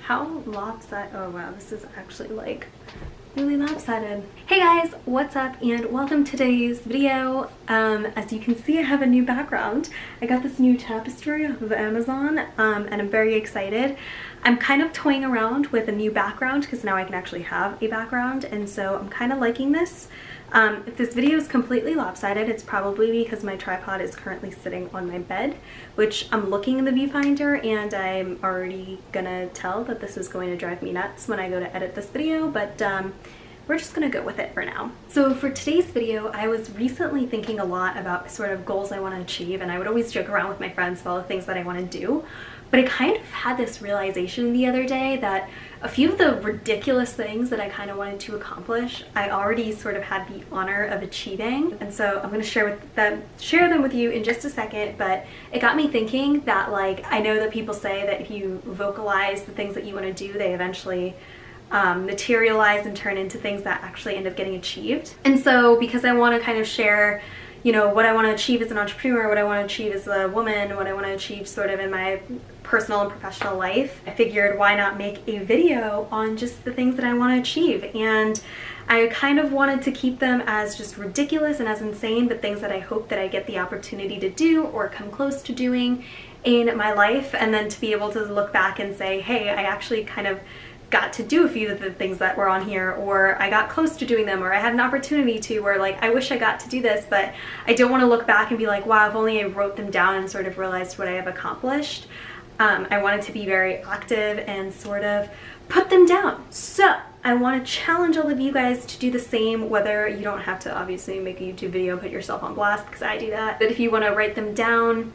How lopsided? Oh wow, this is actually like really lopsided. Hey guys, what's up and welcome to today's video. As you can see, I have a new background. I got this new tapestry off of Amazon and I'm very excited. I'm kind of toying around with a new background because now I can actually have a background, and so I'm kind of liking this. If this video is completely lopsided, it's probably because my tripod is currently sitting on my bed, which I'm looking in the viewfinder and I'm already gonna tell that this is going to drive me nuts when I go to edit this video, but we're just gonna go with it for now. So for today's video, I was recently thinking a lot about sort of goals I want to achieve, and I would always joke around with my friends about all the things that I want to do. But I kind of had this realization the other day that a few of the ridiculous things that I kind of wanted to accomplish, I already sort of had the honor of achieving. And so I'm going to share them with you in just a second, but it got me thinking that, like, I know that people say that if you vocalize the things that you want to do, they eventually materialize and turn into things that actually end up getting achieved. And so because I want to kind of share, you know, what I want to achieve as an entrepreneur, what I want to achieve as a woman, what I want to achieve sort of in my personal and professional life, I figured why not make a video on just the things that I want to achieve. And I kind of wanted to keep them as just ridiculous and as insane, but things that I hope that I get the opportunity to do or come close to doing in my life, and then to be able to look back and say, hey, I actually kind of got to do a few of the things that were on here, or I got close to doing them, or I had an opportunity to, or like I wish I got to do this, but I don't want to look back and be like, wow, if only I wrote them down and sort of realized what I have accomplished. I wanted to be very active and sort of put them down. So I want to challenge all of you guys to do the same, whether you don't have to obviously make a YouTube video and put yourself on blast, because I do that, but if you want to write them down,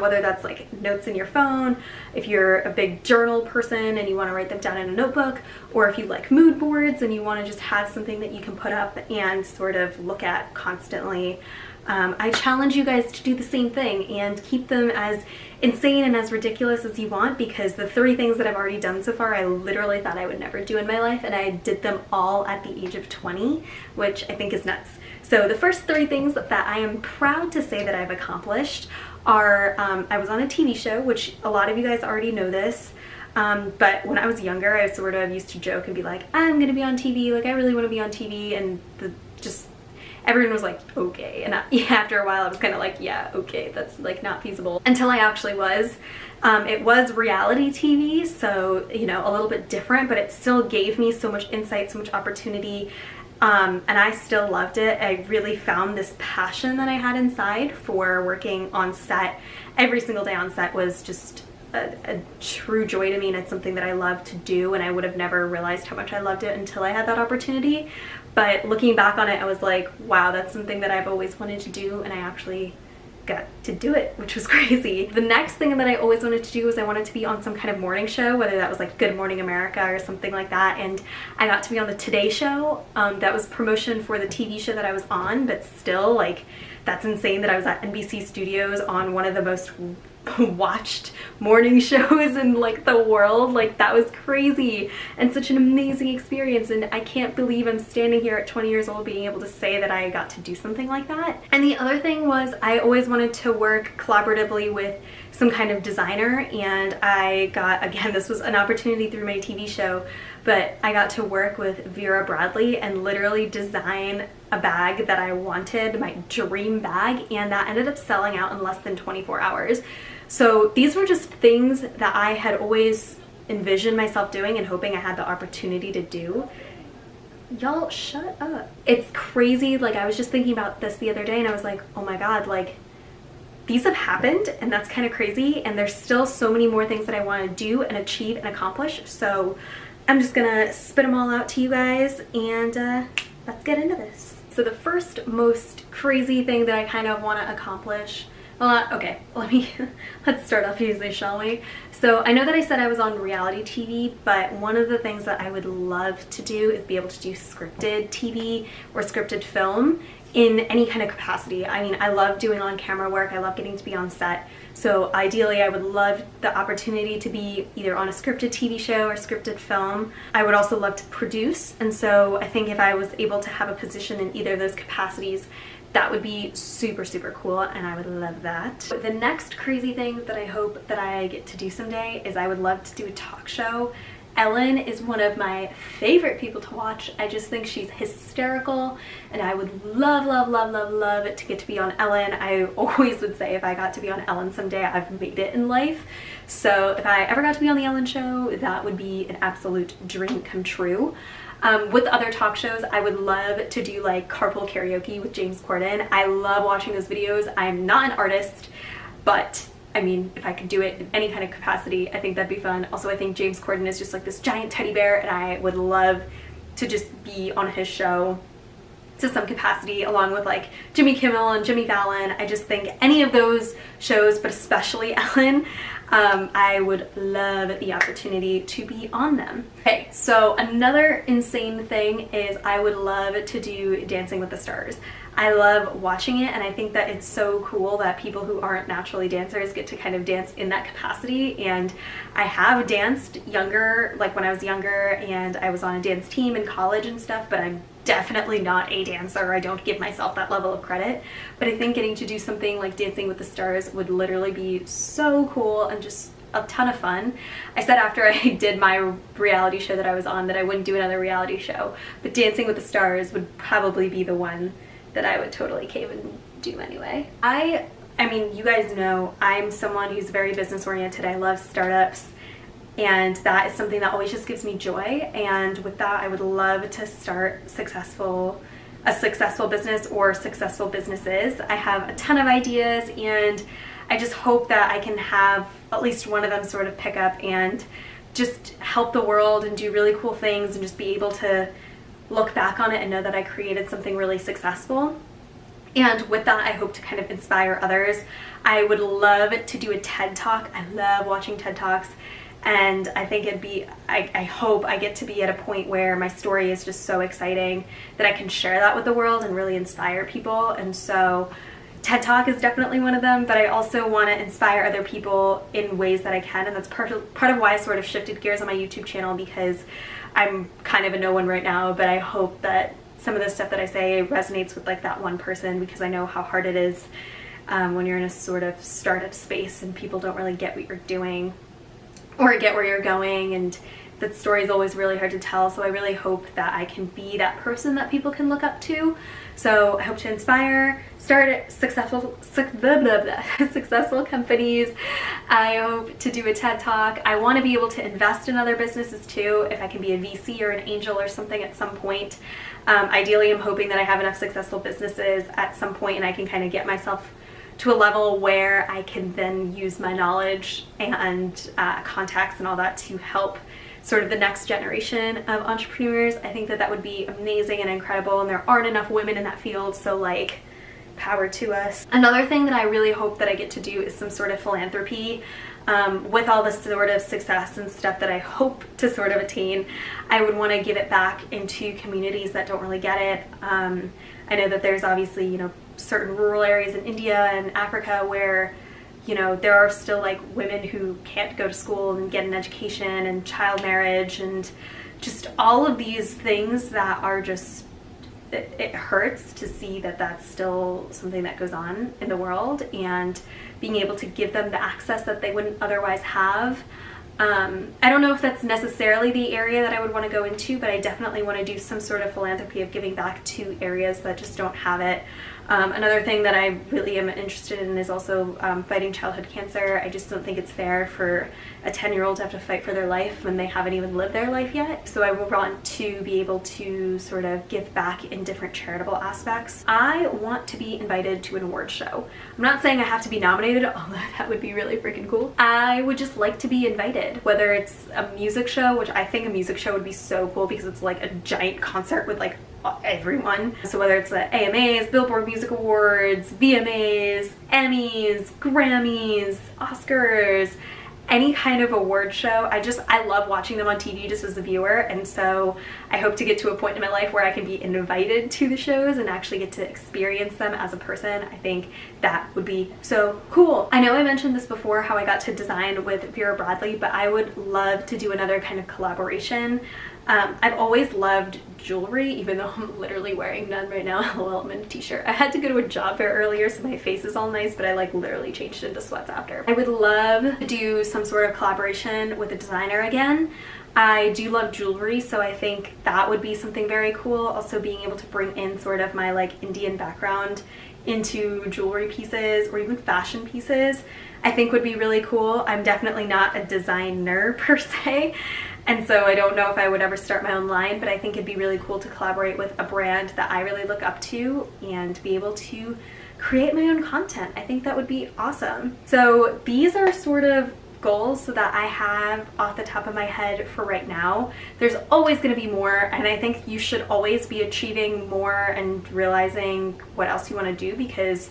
whether that's like notes in your phone, if you're a big journal person and you want to write them down in a notebook, or if you like mood boards and you want to just have something that you can put up and sort of look at constantly, I challenge you guys to do the same thing and keep them as insane and as ridiculous as you want, because the 3 things that I've already done so far, I literally thought I would never do in my life, and I did them all at the age of 20, which I think is nuts. So the first 3 things that I am proud to say that I've accomplished are, I was on a TV show, which a lot of you guys already know this, but when I was younger, I sort of used to joke and be like, I'm gonna be on TV, like I really want to be on TV, and everyone was like, okay, and after a while I was kind of like, yeah, okay, that's like not feasible, until I actually was. It was reality TV, so, you know, a little bit different, but it still gave me so much insight, so much opportunity, and I still loved it. I really found this passion that I had inside for working on set. Every single day on set was just a true joy to me, and it's something that I love to do, and I would have never realized how much I loved it until I had that opportunity. But looking back on it, I was like, wow, that's something that I've always wanted to do, and I actually got to do it, which was crazy. The next thing that I always wanted to do was I wanted to be on some kind of morning show, whether that was like Good Morning America or something like that, and I got to be on the Today Show. That was promotion for the TV show that I was on, but still, like, that's insane that I was at NBC Studios on one of the most watched morning shows in like the world. Like, that was crazy and such an amazing experience, and I can't believe I'm standing here at 20 years old being able to say that I got to do something like that. And the other thing was I always wanted to work collaboratively with some kind of designer, and I got, again, this was an opportunity through my TV show, but I got to work with Vera Bradley and literally design a bag that I wanted, my dream bag, and that ended up selling out in less than 24 hours. So these were just things that I had always envisioned myself doing and hoping I had the opportunity to do. Y'all, shut up. It's crazy. Like, I was just thinking about this the other day and I was like, oh my God, like, these have happened, and that's kind of crazy, and there's still so many more things that I want to do and achieve and accomplish. So I'm just gonna spit them all out to you guys, and let's get into this. So the first most crazy thing that I kind of want to accomplish, well, okay, let's start off easy, shall we? So I know that I said I was on reality TV, but one of the things that I would love to do is be able to do scripted TV or scripted film in any kind of capacity. I mean, I love doing on-camera work, I love getting to be on set, so ideally I would love the opportunity to be either on a scripted TV show or scripted film. I would also love to produce, and so I think if I was able to have a position in either of those capacities, That would be super, super cool, and I would love that. But the next crazy thing that I hope that I get to do someday is I would love to do a talk show. Ellen is one of my favorite people to watch. I just think she's hysterical, and I would love, love, love, love, love to get to be on Ellen. I always would say if I got to be on Ellen someday, I've made it in life. So if I ever got to be on the Ellen show, that would be an absolute dream come true. With other talk shows, I would love to do like carpool karaoke with James Corden. I love watching those videos. I'm not an artist, but I mean, if I could do it in any kind of capacity, I think that'd be fun. Also, I think James Corden is just like this giant teddy bear, and I would love to just be on his show to some capacity, along with like Jimmy Kimmel and Jimmy Fallon. I just think any of those shows, but especially Ellen, I would love the opportunity to be on them. Okay, so another insane thing is I would love to do Dancing with the Stars. I love watching it, and I think that it's so cool that people who aren't naturally dancers get to kind of dance in that capacity. And I have danced younger, like when I was younger, and I was on a dance team in college and stuff, but I'm definitely not a dancer. I don't give myself that level of credit. But I think getting to do something like Dancing with the Stars would literally be so cool and just a ton of fun. I said after I did my reality show that I was on that I wouldn't do another reality show, but Dancing with the Stars would probably be the one that I would totally cave and do anyway. I mean, you guys know I'm someone who's very business oriented. I love startups, and that is something that always just gives me joy. And with that, I would love to start a successful business or successful businesses. I have a ton of ideas, and I just hope that I can have at least one of them sort of pick up and just help the world and do really cool things, and just be able to look back on it and know that I created something really successful. And with that, I hope to kind of inspire others. I would love to do a TED Talk. I love watching TED Talks, and I think it'd be, I hope I get to be at a point where my story is just so exciting that I can share that with the world and really inspire people. And so TED Talk is definitely one of them, but I also want to inspire other people in ways that I can, and that's part of why I sort of shifted gears on my YouTube channel, because I'm kind of a no one right now, but I hope that some of the stuff that I say resonates with like that one person, because I know how hard it is when you're in a sort of startup space and people don't really get what you're doing or get where you're going, and that story is always really hard to tell. So I really hope that I can be that person that people can look up to. So I hope to inspire, start successful companies. I hope to do a TED Talk. I want to be able to invest in other businesses too, if I can be a VC or an angel or something at some point. Ideally, I'm hoping that I have enough successful businesses at some point and I can kind of get myself to a level where I can then use my knowledge and contacts and all that to help sort of the next generation of entrepreneurs. I think that that would be amazing and incredible, and there aren't enough women in that field, so like, power to us. Another thing that I really hope that I get to do is some sort of philanthropy. With all this sort of success and stuff that I hope to sort of attain, I would want to give it back into communities that don't really get it. I know that there's obviously, you know, certain rural areas in India and Africa where, you know, there are still like women who can't go to school and get an education, and child marriage, and just all of these things that are just, it hurts to see that that's still something that goes on in the world, and being able to give them the access that they wouldn't otherwise have. I don't know if that's necessarily the area that I would want to go into, but I definitely want to do some sort of philanthropy of giving back to areas that just don't have it. Another thing that I really am interested in is also fighting childhood cancer. I just don't think it's fair for a 10-year-old to have to fight for their life when they haven't even lived their life yet. So I want to be able to sort of give back in different charitable aspects. I want to be invited to an award show. I'm not saying I have to be nominated, although that would be really freaking cool. I would just like to be invited, whether it's a music show, which I think a music show would be so cool because it's like a giant concert with like everyone. So whether it's the AMAs, Billboard Music Awards, VMAs, Emmys, Grammys, Oscars, any kind of award show, I love watching them on TV just as a viewer, and so I hope to get to a point in my life where I can be invited to the shows and actually get to experience them as a person. I think that would be so cool. I know I mentioned this before, how I got to design with Vera Bradley, but I would love to do another kind of collaboration. I've always loved jewelry, even though I'm literally wearing none right now. Lol, I'm in a t-shirt. I had to go to a job fair earlier, so my face is all nice, but I like literally changed into sweats after. I would love to do some sort of collaboration with a designer again. I do love jewelry, so I think that would be something very cool. Also being able to bring in sort of my like Indian background into jewelry pieces or even fashion pieces, I think would be really cool. I'm definitely not a designer per se, and so I don't know if I would ever start my own line, but I think it'd be really cool to collaborate with a brand that I really look up to and be able to create my own content. I think that would be awesome. So these are sort of goals that I have off the top of my head for right now. There's always going to be more, and I think you should always be achieving more and realizing what else you want to do, because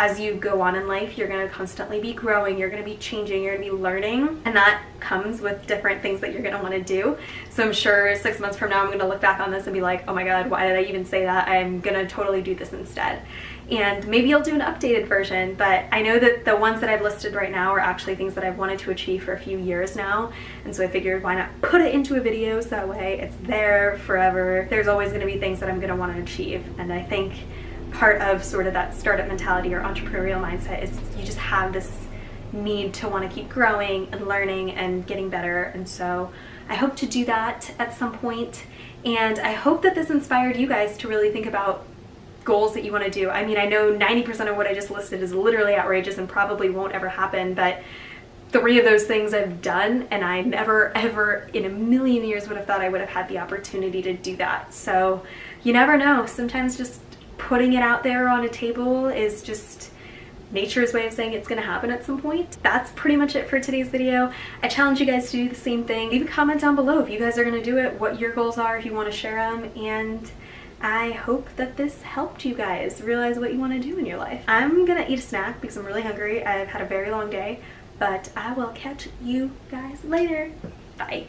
as you go on in life, you're going to constantly be growing, you're going to be changing, you're going to be learning, and that comes with different things that you're going to want to do. So I'm sure 6 months from now, I'm going to look back on this and be like, oh my god, why did I even say that? I'm going to totally do this instead. And maybe I'll do an updated version, but I know that the ones that I've listed right now are actually things that I've wanted to achieve for a few years now, and so I figured why not put it into a video so that way it's there forever. There's always going to be things that I'm going to want to achieve, and I think part of sort of that startup mentality or entrepreneurial mindset is you just have this need to want to keep growing and learning and getting better, and so I hope to do that at some point, and I hope that this inspired you guys to really think about goals that you want to do. I mean, I know 90% of what I just listed is literally outrageous and probably won't ever happen, but 3 of those things I've done, and I never ever in a million years would have thought I would have had the opportunity to do that. So you never know. Sometimes just putting it out there on a table is just nature's way of saying it's going to happen at some point. That's pretty much it for today's video. I challenge you guys to do the same thing. Leave a comment down below if you guys are going to do it, what your goals are, if you want to share them, and I hope that this helped you guys realize what you want to do in your life. I'm gonna eat a snack because I'm really hungry. I've had a very long day, but I will catch you guys later. Bye.